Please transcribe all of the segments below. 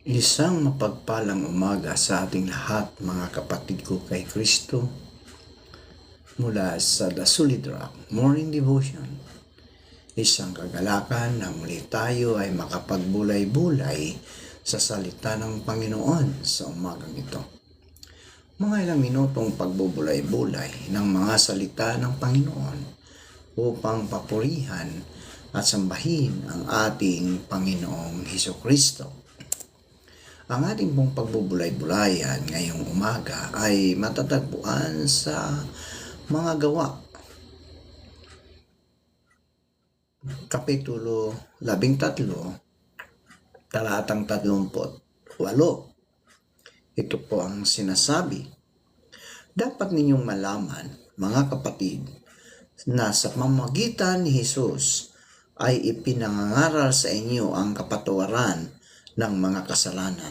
Isang mapagpalang umaga sa ating lahat, mga kapatid ko kay Kristo, mula sa The Solid Rock Morning Devotion. Isang kagalakan na muli tayo ay makapagbulay-bulay sa salita ng Panginoon sa umagang ito. Mga ilang minutong pagbubulay-bulay ng mga salita ng Panginoon upang papurihan at sambahin ang ating Panginoong Hesukristo. Ang ating pong pagbubulay-bulayan ngayong umaga ay matatagpuan sa mga gawa. Kapitulo 13, talatang 38. Ito po ang sinasabi. Dapat ninyong malaman, mga kapatid, na sa pamamagitan ni Jesus ay ipinangangaral sa inyo ang kapatawaran ng mga kasalanan.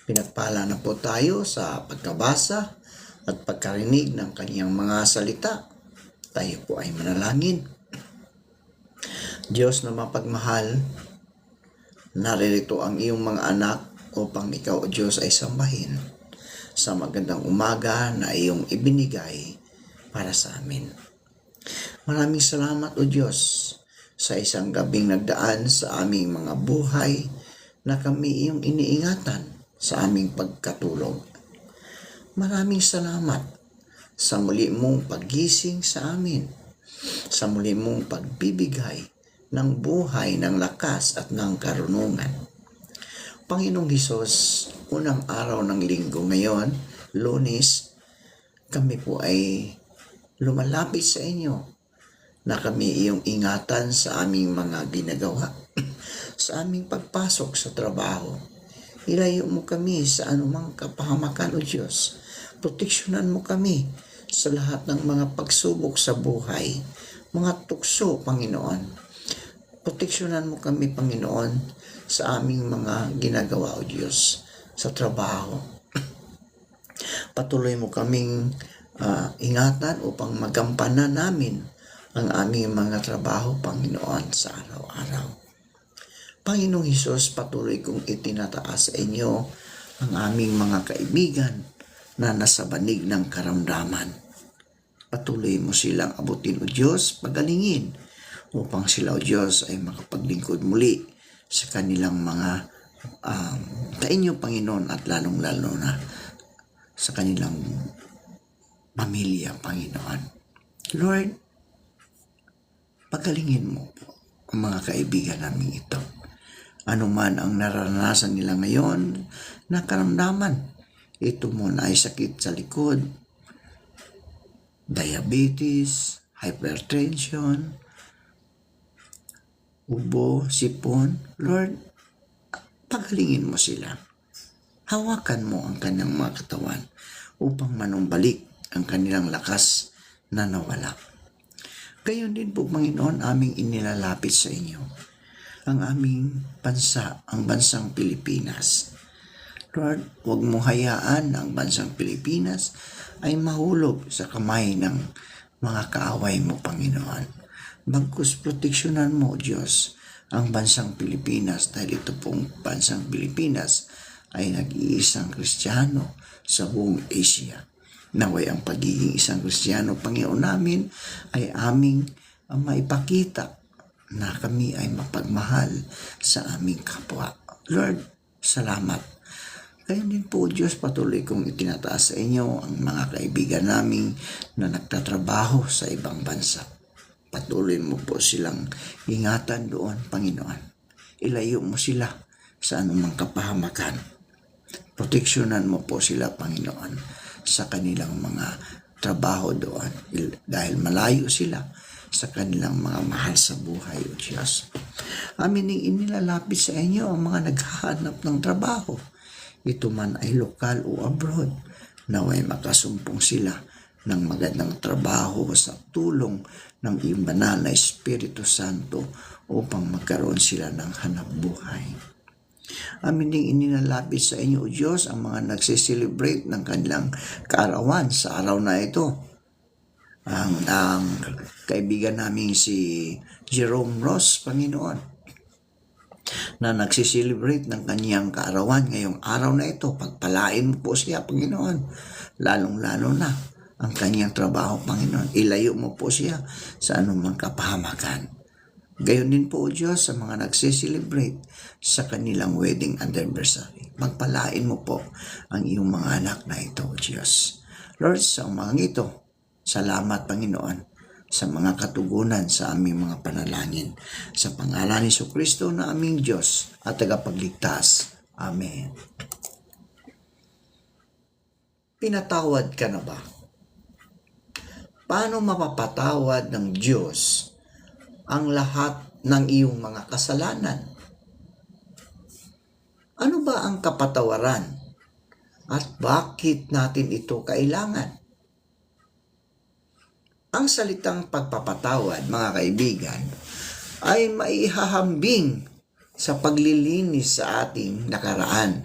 Pinagpala na po tayo sa pagkabasa at pagkarinig ng kanyang mga salita. Tayo po ay manalangin. Diyos na mapagmahal, naririto ang iyong mga anak upang ikaw, o Diyos, ay sambahin sa magandang umaga na iyong ibinigay para sa amin. Maraming salamat, o Diyos, sa isang gabing nagdaan sa aming mga buhay na kami iyong iniingatan sa aming pagkatulog. Maraming salamat sa muli mong paggising sa amin, sa muli mong pagbibigay ng buhay, ng lakas at ng karunungan. Panginoong Hesus, unang araw ng linggo ngayon, Lunes, kami po ay lumalapit sa inyo na kami iyong ingatan sa aming mga ginagawa, sa aming pagpasok sa trabaho. Ilayo mo kami sa anumang kapahamakan, o Diyos. Proteksyonan mo kami sa lahat ng mga pagsubok sa buhay, mga tukso, Panginoon. Proteksyonan mo kami, Panginoon, sa aming mga ginagawa, o Diyos, sa trabaho. Patuloy mo kaming ingatan upang magampanan namin ang aming mga trabaho, Panginoon, sa araw-araw. Panginoong Hesus, patuloy kong itinataas sa inyo ang aming mga kaibigan na nasa banig ng karamdaman. Patuloy mo silang abutin, o Diyos, pagalingin upang sila, o Diyos, ay makapaglingkod muli sa kanilang mga kainyo, Panginoon, at lalong-lalo na sa kanilang pamilya, Panginoon. Lord, pagalingin mo po ang mga kaibigan namin ito. Ano man ang naranasan nila ngayon na karamdaman, ito muna ay sakit sa likod, diabetes, hypertension, ubo, sipon. Lord, pagalingin mo sila. Hawakan mo ang kanilang mga katawan upang manumbalik ang kanilang lakas na nawala. Gayon din po, Panginoon, aming inilalapit sa inyo ang aming bansa, ang bansang Pilipinas. Lord, huwag mo hayaan na ang bansang Pilipinas ay mahulog sa kamay ng mga kaaway mo, Panginoon. Bagkus proteksyonan mo, Diyos, ang bansang Pilipinas, dahil ito pong bansang Pilipinas ay nag-iisang Kristiyano sa buong Asia. Naway ang pagiging isang Kristiyano, Panginoon namin, ay aming maipakita na kami ay mapagmahal sa aming kapwa. Lord, salamat. Gayon din po, Diyos, patuloy kong itinataas sa inyo ang mga kaibigan namin na nagtatrabaho sa ibang bansa. Patuloy mo po silang ingatan doon, Panginoon. Ilayo mo sila sa anumang kapahamakan. Proteksyonan mo po sila, Panginoon, sa kanilang mga trabaho doon. Dahil malayo sila sa kanilang mga mahal sa buhay, o Diyos. Amin ning inilalapit sa inyo ang mga naghahanap ng trabaho. Ito man ay lokal o abroad. Naway makasumpong sila ng magandang trabaho sa tulong ng iyong banal na Espiritu Santo upang magkaroon sila ng hanap buhay. Amin ding inilalapit sa inyo, O Diyos, ang mga nagsiselebrate ng kanilang kaarawan sa araw na ito. Ang kaibigan namin si Jerome Ross, Panginoon, na nagsiselebrate ng kanyang kaarawan ngayong araw na ito. Pagpalain mo po siya, Panginoon. Lalong-lalo na ang kanyang trabaho, Panginoon. Ilayo mo po siya sa anumang kapahamakan. Gayon din po, O Diyos, sa mga nagsiselebrate sa kanilang wedding anniversary. Magpalain mo po ang iyong mga anak na ito, O Diyos. Lord, sa umagang ito, salamat, Panginoon, sa mga katugunan sa aming mga panalangin. Sa pangalan ni Jesucristo na aming Diyos at tagapagligtas. Amen. Pinatawad ka na ba? Paano mapapatawad ng Diyos ang lahat ng iyong mga kasalanan? Ano ba ang kapatawaran? At bakit natin ito kailangan? Ang salitang pagpapatawad, mga kaibigan, ay maihahambing sa paglilinis sa ating nakaraan.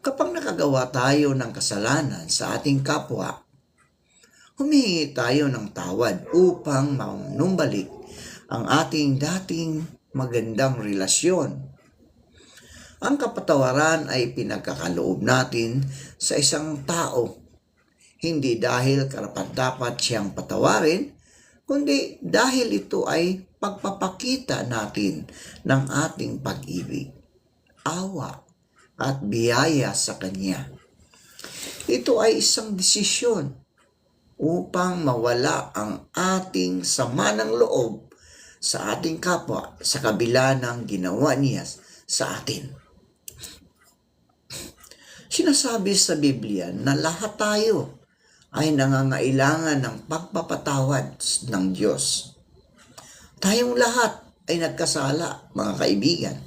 Kapag nakagawa tayo ng kasalanan sa ating kapwa, humihingi tayo ng tawad upang manumbalik ang ating dating magandang relasyon. Ang kapatawaran ay pinagkakaloob natin sa isang tao, hindi dahil karapat-dapat siyang patawarin, kundi dahil ito ay pagpapakita natin ng ating pag-ibig, awa, at biyaya sa Kanya. Ito ay isang desisyon upang mawala ang ating sama ng loob sa ating kapwa sa kabila ng ginawa niya sa atin. Sinasabi sa Biblia na lahat tayo ay nangangailangan ng pagpapatawad ng Diyos. Tayong lahat ay nagkasala, mga kaibigan.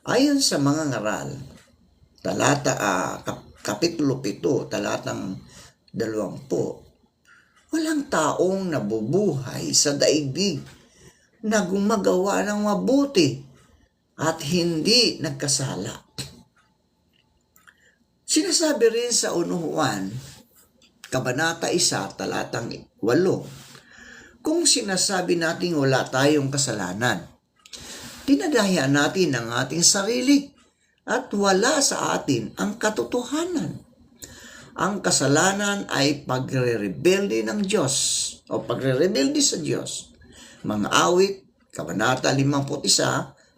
Ayon sa mga ngaral, Kapitulo 7, talatang 20, walang taong nabubuhay sa daigdig na gumagawa ng mabuti at hindi nagkasala. Sinasabi rin sa 1 Juan, Kabanata 1, talatang 8, kung sinasabi natin wala tayong kasalanan, dinadaya natin ang ating sarili at wala sa atin ang katotohanan. Ang kasalanan ay pagre-rebelde ng Diyos o pagre-rebelde sa Diyos. Mga Awit, Kabanata 51,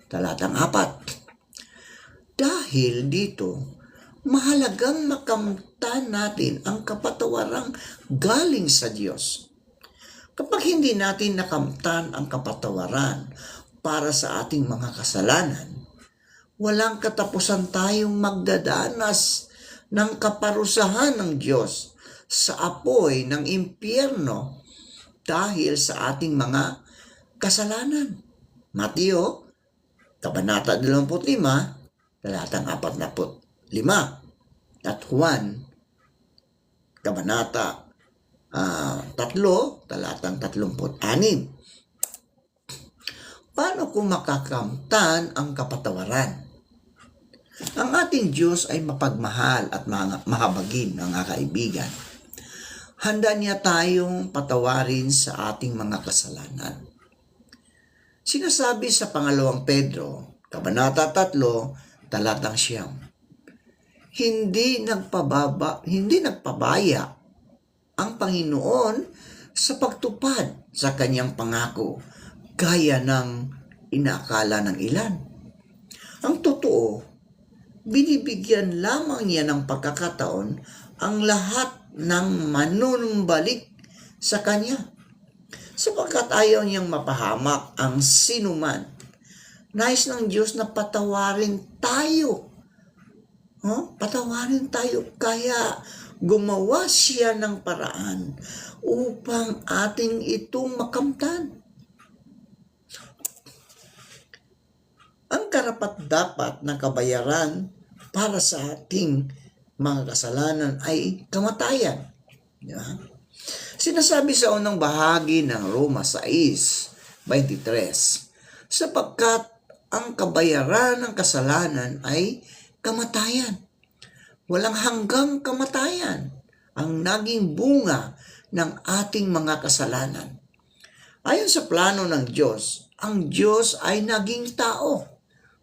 talatang 4. Dahil dito, mahalagang makamtan natin ang kapatawarang galing sa Diyos. Kapag hindi natin nakamtan ang kapatawaran para sa ating mga kasalanan, walang katapusan tayong magdadanas ng kaparusahan ng Diyos sa apoy ng impyerno dahil sa ating mga kasalanan. Mateo, Kabanata 25, talatang 45, at Juan, Kabanata 3, talatang 36. Paano kung makakamtan ang kapatawaran? Ang ating Diyos ay mapagmahal at mahabagin, mga kaibigan. Handa niya tayong patawarin sa ating mga kasalanan. Sinasabi sa 2 Pedro, Kabanata 3, talatang 9, hindi nagpabaya ang Panginoon sa pagtupad sa kanyang pangako, gaya ng inaakala ng ilan. Ang totoo, binibigyan lamang niya ng pagkakataon ang lahat ng manunumbalik sa kanya, sapagkat ayaw niyang mapahamak ang sinuman. Nais ng Diyos na patawarin tayo. Patawarin tayo, kaya gumawa siya ng paraan upang ating itong makamtan. Ang karapat-dapat na kabayaran para sa ating mga kasalanan ay kamatayan. Sinasabi sa unang bahagi ng Roma 6:23, sapagkat ang kabayaran ng kasalanan ay kamatayan. Walang hanggang kamatayan ang naging bunga ng ating mga kasalanan. Ayon sa plano ng Diyos, ang Diyos ay naging tao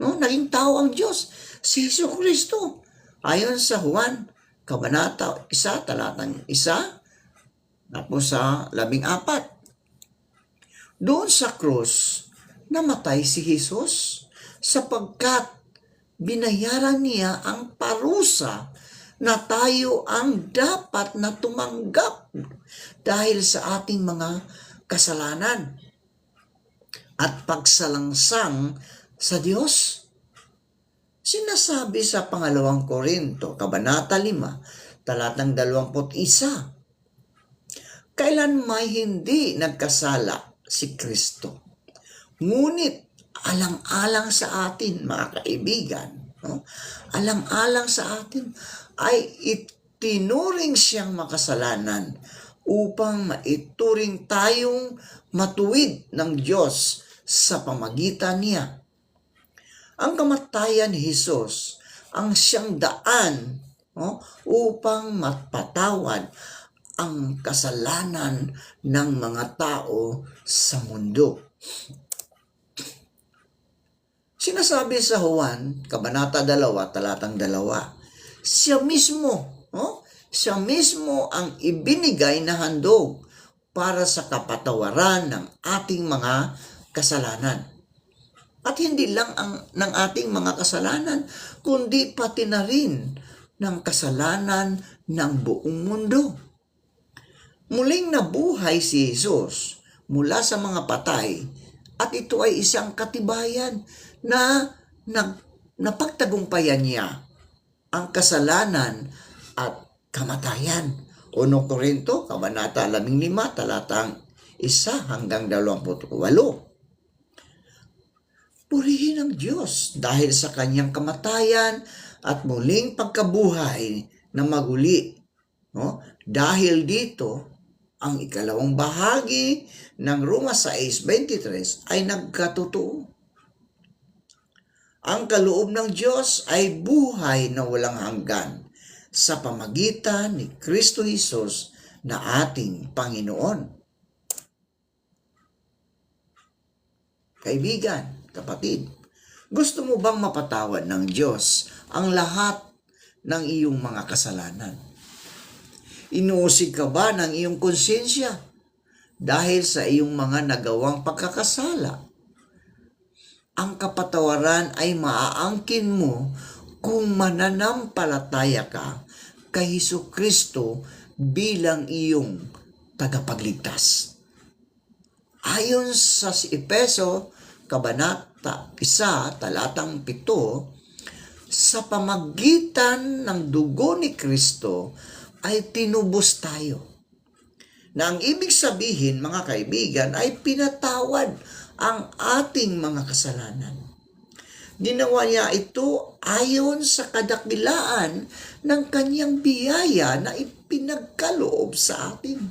No? Naging tao ang Diyos, si Jesucristo. Ayon sa Juan, Kabanata 1, talatang 1, tapos sa 14. Doon sa krus, namatay si Jesus sapagkat binayaran niya ang parusa na tayo ang dapat na tumanggap dahil sa ating mga kasalanan at pagsalangsang sa Diyos. Sinasabi sa pangalawang Korinto, Kabanata 5, talatang 21, kailan may hindi nagkasala si Kristo. Ngunit alang-alang sa atin, mga kaibigan, no? Alang-alang sa atin ay itinuring siyang makasalanan upang maituring tayong matuwid ng Diyos sa pamagitan niya. Ang kamatayan ni Jesus ang siyang daan, no, upang mapatawad ang kasalanan ng mga tao sa mundo. Sinasabi sa Juan, Kabanata 2, talatang 2, siya mismo ang ibinigay na handog para sa kapatawaran ng ating mga kasalanan. At hindi lang ng ating mga kasalanan, kundi pati na rin ng kasalanan ng buong mundo. Muling nabuhay si Jesus mula sa mga patay at ito ay isang katibayan na napagtagumpayan niya ang kasalanan at kamatayan. 1 Korinto, Kabanata 15, talatang 1 hanggang 28. Purihin ang Diyos dahil sa kanyang kamatayan at muling pagkabuhay na maguli. No? Dahil dito, ang ikalawang bahagi ng Roma 6:23 ay nagkatotoo. Ang kaloob ng Diyos ay buhay na walang hanggan sa pamagitan ni Kristo Jesus na ating Panginoon. Kaibigan, kapatid, gusto mo bang mapatawad ng Diyos ang lahat ng iyong mga kasalanan? Inuusig ka ba ng iyong konsensya dahil sa iyong mga nagawang pagkakasala? Ang kapatawaran ay maaangkin mo kung mananampalataya ka kay Jesucristo bilang iyong tagapagligtas. Ayon sa Efeso, Kabanata 1, talatang 7, sa pamagitan ng dugo ni Kristo ay tinubos tayo. Na ang ibig sabihin, mga kaibigan, ay pinatawad ang ating mga kasalanan. Ginawa niya ito ayon sa kadakilaan ng kanyang biyaya na ipinagkaloob sa atin.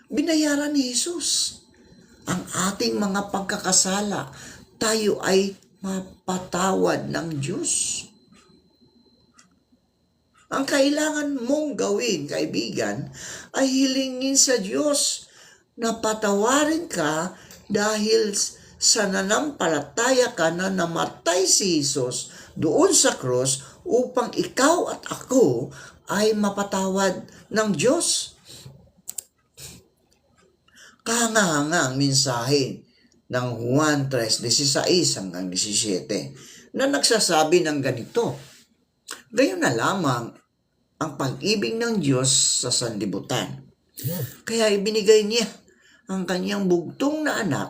Binayaran ni Jesus ang ating mga pagkakasala. Tayo ay mapatawad ng Diyos. Ang kailangan mong gawin, kaibigan, ay hilingin sa Diyos na patawarin ka dahil sa nanampalataya ka na namatay si Jesus doon sa krus upang ikaw at ako ay mapatawad ng Diyos. Kahanga-hanga ang mensahe ng Juan 3:16 hanggang 17 na nagsasabi ng ganito, gayon na lamang ang pag-ibig ng Diyos sa sanlibutan. Kaya ibinigay niya ang kanyang bugtong na anak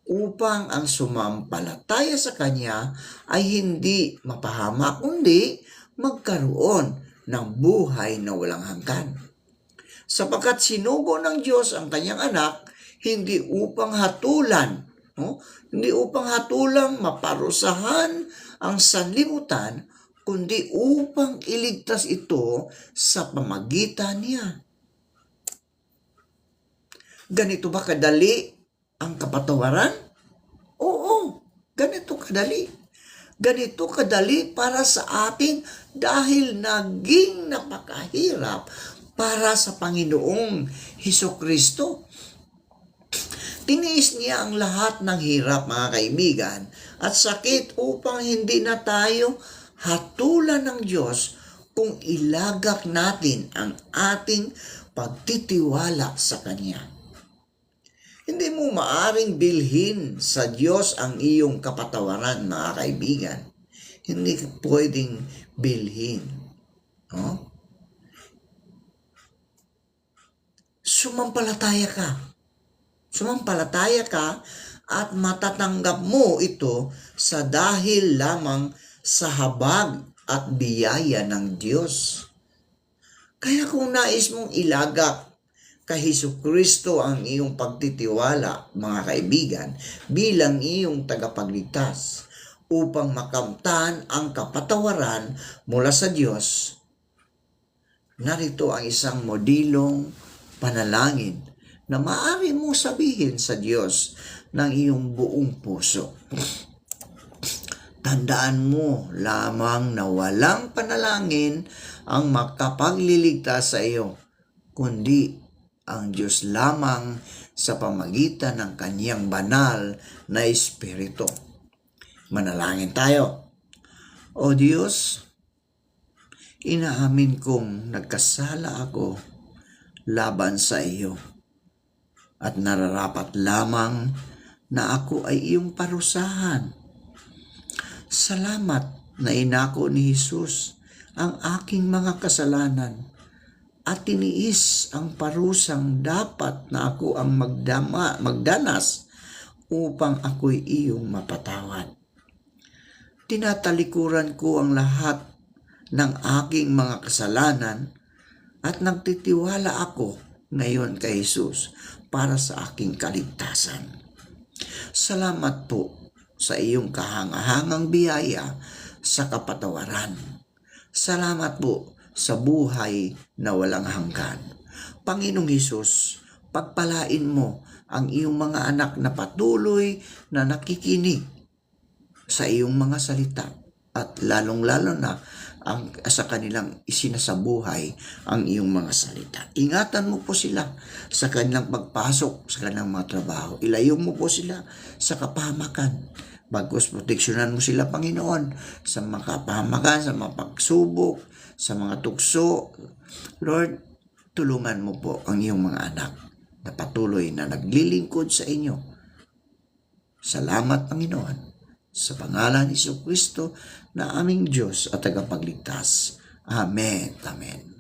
upang ang sumampalataya sa kanya ay hindi mapahamak kundi magkaroon ng buhay na walang hanggan. Sapagkat sinugo ng Diyos ang kanyang anak hindi upang hatulan, hindi upang hatulang maparusahan ang sanlibutan, kundi upang iligtas ito sa pamagitan niya. Ganito ba kadali ang kapatawaran? Oo, ganito kadali. Ganito kadali para sa atin dahil naging napakahirap para sa Panginoong Hesukristo. Tiniis niya ang lahat ng hirap, mga kaibigan, at sakit upang hindi na tayo hatulan ng Diyos kung ilagak natin ang ating pagtitiwala sa Kanya. Hindi mo maaring bilhin sa Diyos ang iyong kapatawaran, mga kaibigan. Hindi pwedeng bilhin. No? Sumampalataya ka. Sumampalataya ka at matatanggap mo ito sa dahil lamang sa habag at biyaya ng Diyos. Kaya kung nais mong ilagak kay Hesukristo ang iyong pagtitiwala, mga kaibigan, bilang iyong tagapagligtas upang makamtan ang kapatawaran mula sa Diyos, narito ang isang modilong panalangin na maaari mong sabihin sa Diyos ng iyong buong puso. Tandaan mo lamang na walang panalangin ang makapagliligtas sa iyo, kundi ang Diyos lamang sa pamagitan ng Kanyang banal na Espiritu. Manalangin tayo. O Diyos, inaamin kong nagkasala ako laban sa iyo at nararapat lamang na ako ay iyong parusahan. Salamat na inako ni Jesus ang aking mga kasalanan at tiniis ang parusang dapat na ako ang magdanas upang ako'y iyong mapatawad. Tinatalikuran ko ang lahat ng aking mga kasalanan at nagtitiwala ako ngayon kay Jesus para sa aking kaligtasan. Salamat po sa iyong kahangahangang biyaya sa kapatawaran. Salamat po sa buhay na walang hanggan. Panginoong Hesus, pagpalain mo ang iyong mga anak na patuloy na nakikinig sa iyong mga salita at lalong-lalo na sa kanilang isinasabuhay ang iyong mga salita. Ingatan mo po sila sa kanilang pagpasok sa kanilang mga trabaho. Ilayo mo po sila sa kapahamakan. Bagkus proteksyonan mo sila, Panginoon, sa mga kapahamakan, sa mga pagsubok, sa mga tukso. Lord, tulungan mo po ang iyong mga anak na patuloy na naglilingkod sa inyo. Salamat, Panginoon, sa pangalan ni Jesucristo na aming Diyos at tagapagligtas. Amen. Amen.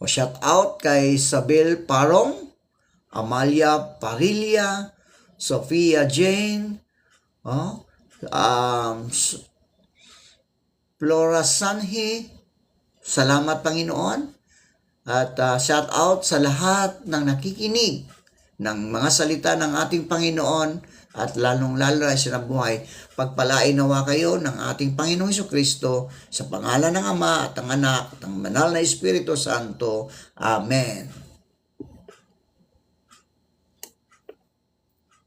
O shout out kay Isabel Parong, Amalia Parilla, Sofia Jane, Flora Sanhi. Salamat, Panginoon. At shout out sa lahat ng nakikinig ng mga salita ng ating Panginoon at lalong-lalo ay sinabuhay. Pagpalain nawa kayo ng ating Panginoong Jesucristo sa pangalan ng Ama at ng Anak at ng Banal na Espiritu Santo. Amen.